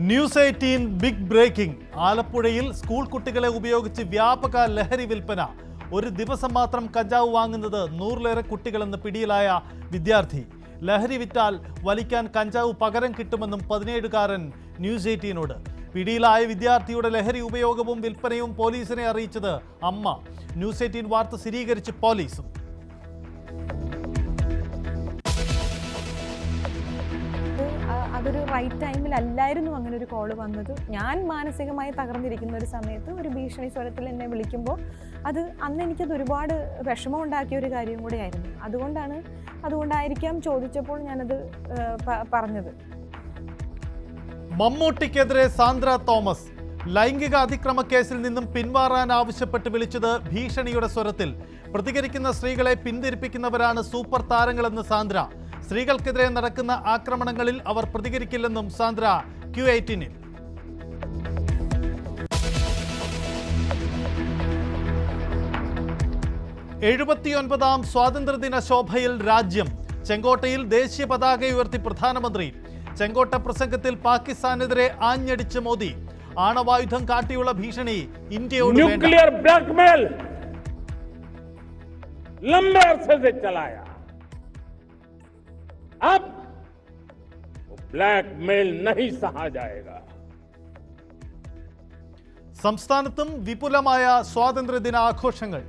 News 18 big breaking. ആലപ്പുഴയിൽ school കുട്ടികളെ ഉപയോഗിച്ച് വ്യാപക ലഹരി വിൽപ്പന. ഒരു ദിവസം മാത്രം കഞ്ചാവ് വാങ്ങുന്നത് 100-ലേറെ കുട്ടികളെന്ന് പിടിയിലായ വിദ്യാർത്ഥി. ലഹരി വിറ്റാൽ വലിക്കാൻ കഞ്ചാവ് പകരം കിട്ടുമെന്നും 17-കാരൻ ന്യൂസ് 18നോട്. പിടിയിലായ വിദ്യാർത്ഥിയുടെ ലഹരി ഉപയോഗവും വിൽപ്പനയും പോലീസിനെ അറിയിച്ചത് അമ്മ. ന്യൂസ് 18 വാർത്ത സ്ഥിരീകരിച്ച് പോലീസും. അതൊരു റൈറ്റ് ടൈമിലല്ലായിരുന്നു അങ്ങനെ ഒരു കോള് വന്നത്. ഞാൻ മാനസികമായി തകർന്നിരിക്കുന്ന ഒരു സമയത്ത് ഒരു ഭീഷണി സ്വരത്തിൽ എന്നെ വിളിക്കുമ്പോൾ അന്ന് എനിക്കത് ഒരുപാട് വിഷമം ഉണ്ടാക്കിയ ഒരു കാര്യം കൂടെയായിരുന്നു. അതുകൊണ്ടായിരിക്കാം ചോദിച്ചപ്പോൾ ഞാനത് പറഞ്ഞത്. മമ്മൂട്ടിക്കെതിരെ സാന്ദ്ര തോമസ്. ലൈംഗിക അതിക്രമ കേസിൽ നിന്നും പിന്മാറാൻ ആവശ്യപ്പെട്ട് വിളിച്ചത് ഭീഷണിയുടെ സ്വരത്തിൽ. പ്രതികരിക്കുന്ന സ്ത്രീകളെ പിന്തിരിപ്പിക്കുന്നവരാണ് സൂപ്പർ താരങ്ങളെന്ന് സാന്ദ്ര. സ്ത്രീകൾക്കെതിരെ നടക്കുന്ന ആക്രമണങ്ങളിൽ അവർ പ്രതികരിക്കില്ലെന്നും സാന്ദ്ര Q18-ൽ. എഴുപത്തിയൊൻപതാം സ്വാതന്ത്ര്യദിന ശോഭയിൽ രാജ്യം. ചെങ്കോട്ടയിൽ ദേശീയ പതാക ഉയർത്തി പ്രധാനമന്ത്രി. ചെങ്കോട്ട പ്രസംഗത്തിൽ പാകിസ്ഥാനെതിരെ ആഞ്ഞടിച്ച് മോദി. ആണവായുധം കാട്ടിയുള്ള ഭീഷണി ഇന്ത്യയോട് न्यूक्लियर ब्लैकमेल लंबे अरसे से चलाया, अब वो ब्लैकमेल नहीं सहा जाएगा. സംസ്ഥാനത്തും വിപുലമായ സ്വാതന്ത്ര്യദിന ആഘോഷങ്ങൾ.